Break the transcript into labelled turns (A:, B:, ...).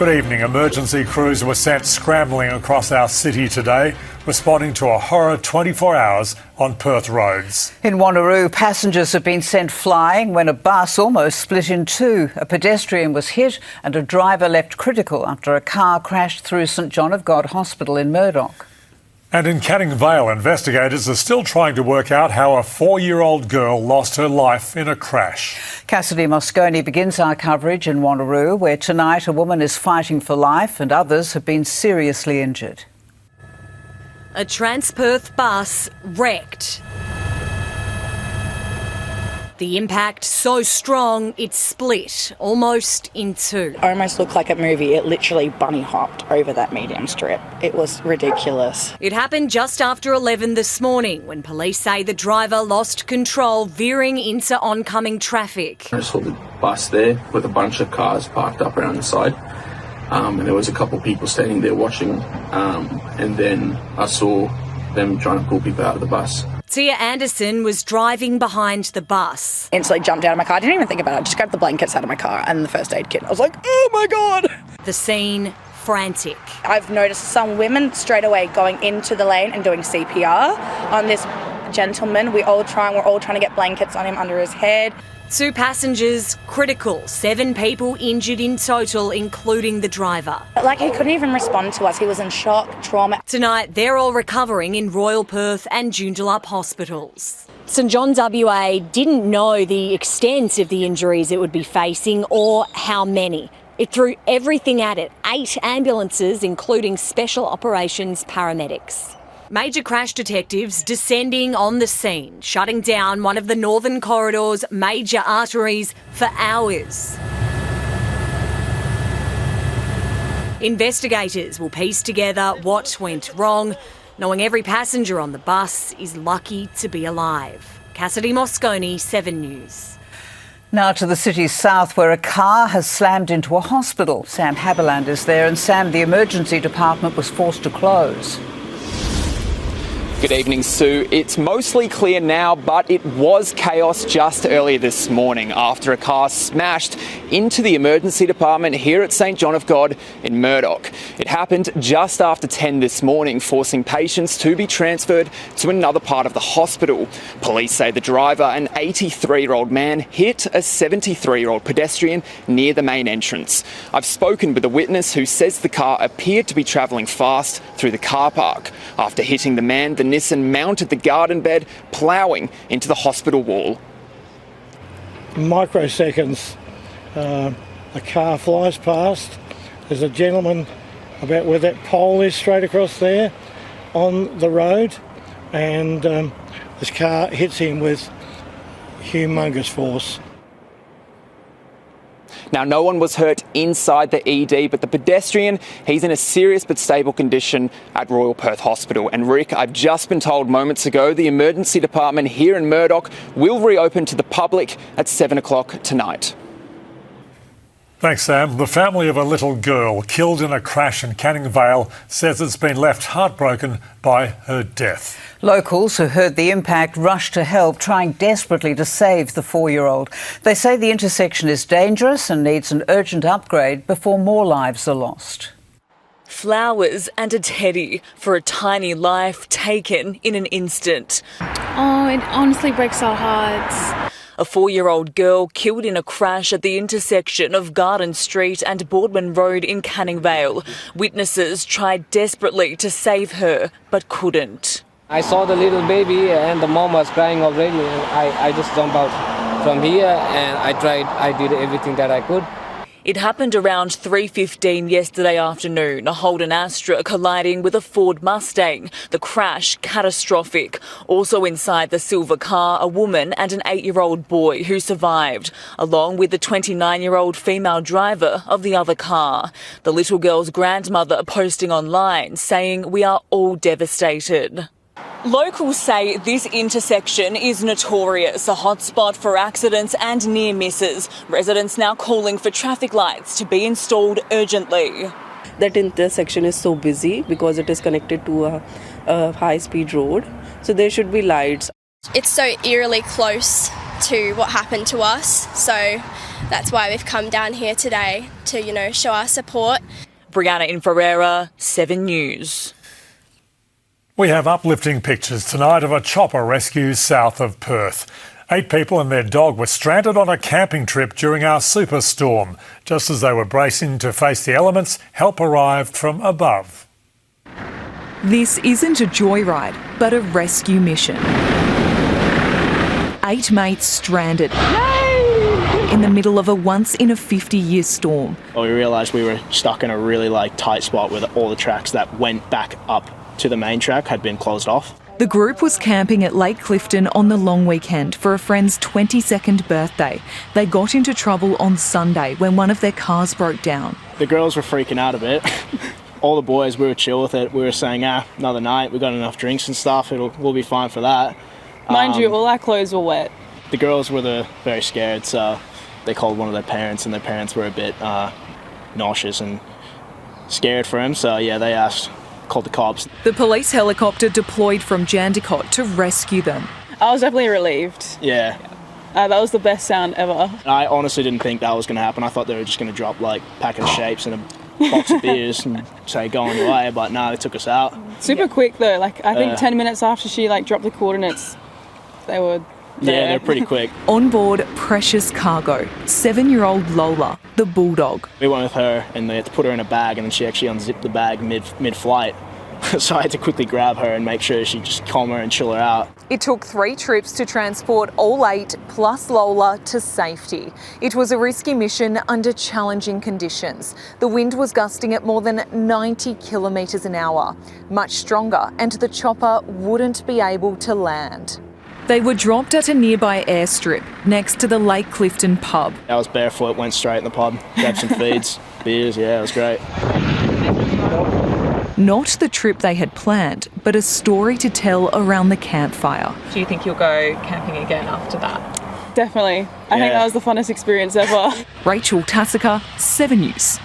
A: Good evening. Emergency crews were sent scrambling across our city today, responding to a horror 24 hours on Perth roads.
B: In Wanneroo, passengers have been sent flying when a bus almost split in two. A pedestrian was hit and a driver left critical after a car crashed through St John of God Hospital in Murdoch.
A: And in Canning Vale, investigators are still trying to work out how a 4-year-old girl lost her life in a crash.
B: Cassidy Moscone begins our coverage in Wanneroo, where tonight a woman is fighting for life and others have been seriously injured.
C: A Transperth bus wrecked. The impact so strong it split almost in two.
D: It almost looked like a movie. It literally bunny hopped over that medium strip. It was ridiculous.
C: It happened just after 11 this morning when police say the driver lost control, veering into oncoming traffic.
E: I saw the bus there with a bunch of cars parked up around the side. And there was a couple of people standing there watching. And then I saw them trying to pull people out of the bus.
C: Tia Anderson was driving behind the bus.
D: Instantly jumped out of my car. I didn't even think about it. I just grabbed the blankets out of my car and the first aid kit. I was like, oh my God.
C: The scene frantic.
D: I've noticed some women straight away going into the lane and doing CPR on this gentleman. We're all trying to get blankets on him under his head.
C: 2 passengers critical, 7 people injured in total, including the driver.
D: Like, he couldn't even respond to us. He was in shock, trauma.
C: Tonight, they're all recovering in Royal Perth and Joondalup hospitals. St John's WA didn't know the extent of the injuries it would be facing or how many. It threw everything at it, 8 ambulances, including special operations paramedics. Major crash detectives descending on the scene, shutting down one of the Northern Corridor's major arteries for hours. Investigators will piece together what went wrong, knowing every passenger on the bus is lucky to be alive. Cassidy Moscone, 7 News.
B: Now to the city's south, where a car has slammed into a hospital. Sam Haberland is there, and Sam, the emergency department was forced to close.
F: Good evening, Sue. It's mostly clear now, but it was chaos just earlier this morning after a car smashed into the emergency department here at St John of God in Murdoch. It happened just after 10 this morning, forcing patients to be transferred to another part of the hospital. Police say the driver, an 83-year-old man, hit a 73-year-old pedestrian near the main entrance. I've spoken with a witness who says the car appeared to be travelling fast through the car park. After hitting the man, the Nissan mounted the garden bed, ploughing into the hospital wall.
G: In microseconds, a car flies past. There's a gentleman about where that pole is, straight across there on the road, and this car hits him with humongous force.
F: Now, no one was hurt inside the ED, but the pedestrian, he's in a serious but stable condition at Royal Perth Hospital. And Rick, I've just been told moments ago the emergency department here in Murdoch will reopen to the public at 7 o'clock tonight.
A: Thanks, Sam. The family of a little girl killed in a crash in Canning Vale says it's been left heartbroken by her death.
B: Locals who heard the impact rushed to help, trying desperately to save the 4-year-old. They say the intersection is dangerous and needs an urgent upgrade before more lives are lost.
H: Flowers and a teddy for a tiny life taken in an instant.
I: Oh, it honestly breaks our hearts.
H: A 4-year-old girl killed in a crash at the intersection of Garden Street and Boardman Road in Canning Vale. Witnesses tried desperately to save her, but couldn't.
J: I saw the little baby and the mom was crying already. I just jumped out from here and I did everything that I could.
H: It happened around 3:15 yesterday afternoon, a Holden Astra colliding with a Ford Mustang. The crash catastrophic. Also inside the silver car, a woman and an 8-year-old boy who survived, along with the 29-year-old female driver of the other car. The little girl's grandmother posting online saying, "We are all devastated." Locals say this intersection is notorious, a hotspot for accidents and near misses. Residents now calling for traffic lights to be installed urgently.
K: That intersection is so busy because it is connected to a high-speed road, so there should be lights.
L: It's so eerily close to what happened to us, so that's why we've come down here today to, show our support.
H: Brianna in Ferreira, 7 News.
A: We have uplifting pictures tonight of a chopper rescue south of Perth. 8 people and their dog were stranded on a camping trip during our superstorm. Just as they were bracing to face the elements, help arrived from above.
M: This isn't a joyride, but a rescue mission. 8 mates stranded in the middle of a once-in-a-50-year storm.
N: Well, we realised we were stuck in a really tight spot where all the tracks that went back up to the main track had been closed off.
M: The group was camping at Lake Clifton on the long weekend for a friend's 22nd birthday. They got into trouble on Sunday when one of their cars broke down.
N: The girls were freaking out a bit. All the boys, we were chill with it. We were saying, another night, we got enough drinks and stuff, we'll be fine for that.
O: Mind you, all our clothes were wet.
N: The girls were very scared, so they called one of their parents, and their parents were a bit nauseous and scared for him, so yeah, they called the cops.
M: The police helicopter deployed from Jandakot to rescue them.
O: I was definitely relieved.
N: Yeah.
O: That was the best sound ever.
N: I honestly didn't think that was going to happen. I thought they were just going to drop packet of shapes and a box of beers and say go on your way, but no, they took us out.
O: Super quick though, I think 10 minutes after she dropped the coordinates, they were there.
N: Yeah, they're pretty quick.
M: On board, precious cargo, 7-year-old Lola, the bulldog.
N: We went with her and they had to put her in a bag, and then she actually unzipped the bag mid-flight. So I had to quickly grab her and make sure she just calm her and chill her out.
M: It took 3 trips to transport all 8 plus Lola to safety. It was a risky mission under challenging conditions. The wind was gusting at more than 90 kilometres an hour, much stronger, and the chopper wouldn't be able to land. They were dropped at a nearby airstrip next to the Lake Clifton pub.
N: I was barefoot, went straight in the pub, grabbed some feeds, beers, yeah, it was great.
M: Not the trip they had planned, but a story to tell around the campfire.
O: Do you think you'll go camping again after that? Definitely. I think that was the funnest experience ever.
M: Rachel Tassica, 7 News.